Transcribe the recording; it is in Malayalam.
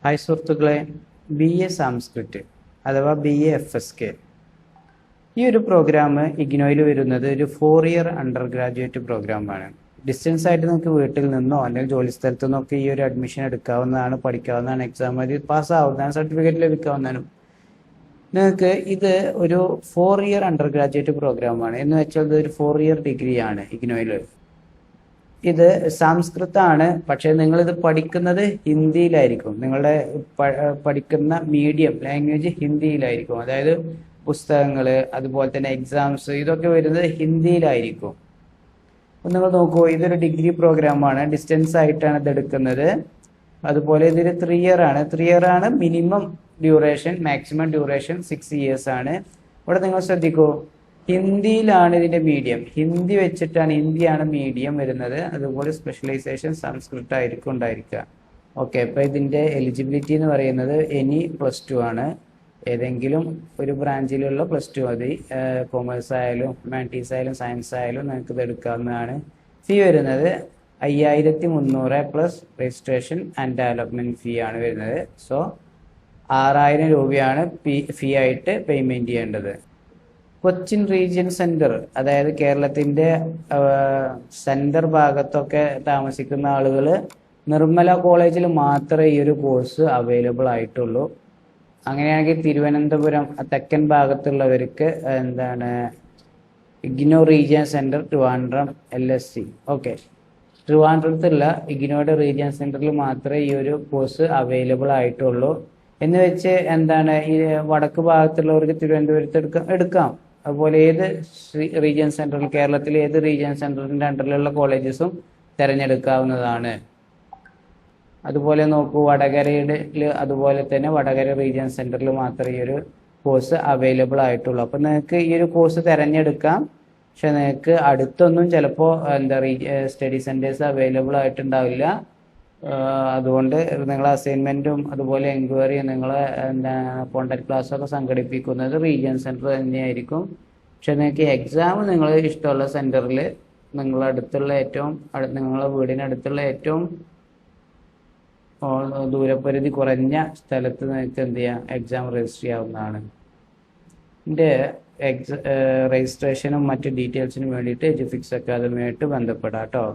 ഹായ് സുഹൃത്തുക്കളെ, BA സംസ്കൃത് അഥവാ BA FSK ഈ ഒരു പ്രോഗ്രാം ഇഗ്നോയിൽ വരുന്നത് ഒരു 4-ഇയർ അണ്ടർ ഗ്രാജുവേറ്റ് പ്രോഗ്രാമാണ്. ഡിസ്റ്റൻസ് ആയിട്ട് നിങ്ങൾക്ക് വീട്ടിൽ നിന്നോ അല്ലെങ്കിൽ ജോലി സ്ഥലത്തു നിന്നൊക്കെ ഈ ഒരു അഡ്മിഷൻ എടുക്കാവുന്നതാണ്, പഠിക്കാവുന്നതാണ്, എക്സാം എഴുതി പാസ്സാവുന്നതാണ്, സർട്ടിഫിക്കറ്റ് ലഭിക്കാവുന്നതാണ്. നിങ്ങൾക്ക് ഇത് ഒരു 4-ഇയർ അണ്ടർ ഗ്രാജുവേറ്റ് പ്രോഗ്രാമാണ്. എന്ന് വെച്ചാൽ ഇത് ഒരു 4-ഇയർ ഡിഗ്രിയാണ് ഇഗ്നോയിൽ. ഇത് സംസ്കൃതാണ്, പക്ഷേ നിങ്ങളിത് പഠിക്കുന്നത് ഹിന്ദിയിലായിരിക്കും. നിങ്ങളുടെ പഠിക്കുന്ന മീഡിയം ലാംഗ്വേജ് ഹിന്ദിയിലായിരിക്കും. അതായത് പുസ്തകങ്ങൾ, അതുപോലെ തന്നെ എക്സാംസ്, ഇതൊക്കെ വരുന്നത് ഹിന്ദിയിലായിരിക്കും. അപ്പം നിങ്ങൾ നോക്കൂ, ഇതൊരു ഡിഗ്രി പ്രോഗ്രാമാണ്, ഡിസ്റ്റൻസ് ആയിട്ടാണ് ഇത് എടുക്കുന്നത്. അതുപോലെ ഇതൊരു 3-ഇയർ ആണ്. 3-ഇയർ ആണ് minimum duration, maximum duration 6 years ആണ്. ഇവിടെ നിങ്ങൾ ശ്രദ്ധിക്കൂ, ഹിന്ദിയിലാണ് ഇതിന്റെ മീഡിയം. ഹിന്ദി വെച്ചിട്ടാണ്, ഹിന്ദിയാണ് മീഡിയം വരുന്നത്. അതുപോലെ സ്പെഷ്യലൈസേഷൻ സംസ്കൃതം ആയിരിക്കും ഉണ്ടായിരിക്കുക. ഓക്കെ, അപ്പോൾ ഇതിന്റെ എലിജിബിലിറ്റി എന്ന് പറയുന്നത് എനി +2 ആണ്. ഏതെങ്കിലും ഒരു ബ്രാഞ്ചിലുള്ള +2 മതി. കൊമേഴ്സ് ആയാലും ഹ്യൂമാനിറ്റീസ് ആയാലും സയൻസ് ആയാലും നിങ്ങൾക്ക് ഇത് എടുക്കാവുന്നതാണ്. ഫീ വരുന്നത് 5300 പ്ലസ് രജിസ്ട്രേഷൻ ആൻഡ് ഡെവലപ്മെന്റ് ഫീ ആണ് വരുന്നത്. സോ 6000 രൂപയാണ് ഫീ ആയിട്ട് പേയ്മെന്റ് ചെയ്യേണ്ടത്. കൊച്ചിൻ റീജിയൻ സെന്റർ, അതായത് കേരളത്തിന്റെ സെന്റർ ഭാഗത്തൊക്കെ താമസിക്കുന്ന ആളുകൾ നിർമ്മല കോളേജിൽ മാത്രമേ ഈ ഒരു കോഴ്സ് അവൈലബിൾ ആയിട്ടുള്ളൂ. അങ്ങനെയാണെങ്കിൽ തിരുവനന്തപുരം തെക്കൻ ഭാഗത്തുള്ളവർക്ക് IGNOU region centre Trivandrum LSC. Okay, ട്രിവാൻഡ്രത്തുള്ള ഇഗ്നോയുടെ റീജിയൻ സെന്ററിൽ മാത്രമേ ഈ ഒരു കോഴ്സ് അവൈലബിൾ ആയിട്ടുള്ളൂ. എന്ന് വെച്ച് ഈ വടക്ക് ഭാഗത്തുള്ളവർക്ക് തിരുവനന്തപുരത്ത് എടുക്കാം. അതുപോലെ ഏത് റീജിയൻ സെന്ററിൽ, കേരളത്തിലെ ഏത് റീജിയൻ സെന്ററിന്റെ അണ്ടറിലുള്ള കോളേജസും തിരഞ്ഞെടുക്കാവുന്നതാണ്. അതുപോലെ നോക്കൂ, വടകരയിൽ അതുപോലെ തന്നെ വടകര റീജിയൻ സെന്ററിൽ മാത്രമേ ഈ ഒരു കോഴ്സ് അവൈലബിൾ ആയിട്ടുള്ളൂ. അപ്പം നിങ്ങൾക്ക് ഈ ഒരു കോഴ്സ് തിരഞ്ഞെടുക്കാം. പക്ഷെ നിങ്ങൾക്ക് അടുത്തൊന്നും ചിലപ്പോൾ സ്റ്റഡി സെന്റേഴ്സ് അവൈലബിൾ ആയിട്ടുണ്ടാവില്ല. അതുകൊണ്ട് നിങ്ങൾ അസൈൻമെന്റും അതുപോലെ എൻക്വയറിയും നിങ്ങൾ കോണ്ടാക്ട് ക്ലാസ്സൊക്കെ സംഘടിപ്പിക്കുന്നത് റീജിയൻ സെന്റർ തന്നെയായിരിക്കും. പക്ഷെ നിങ്ങൾക്ക് എക്സാം നിങ്ങൾ ഇഷ്ടമുള്ള സെന്ററിൽ നിങ്ങളുടെ വീടിനടുത്തുള്ള ഏറ്റവും ദൂരപരിധി കുറഞ്ഞ സ്ഥലത്ത് നിങ്ങൾക്ക് എക്സാം രജിസ്റ്റർ ചെയ്യാവുന്നതാണ്. ഇതിൻ്റെ രജിസ്ട്രേഷനും മറ്റ് ഡീറ്റെയിൽസിനും വേണ്ടിയിട്ട് എഡ്യൂഫിക്സ് അക്കാദമിയായിട്ട് ബന്ധപ്പെടാം കേട്ടോ.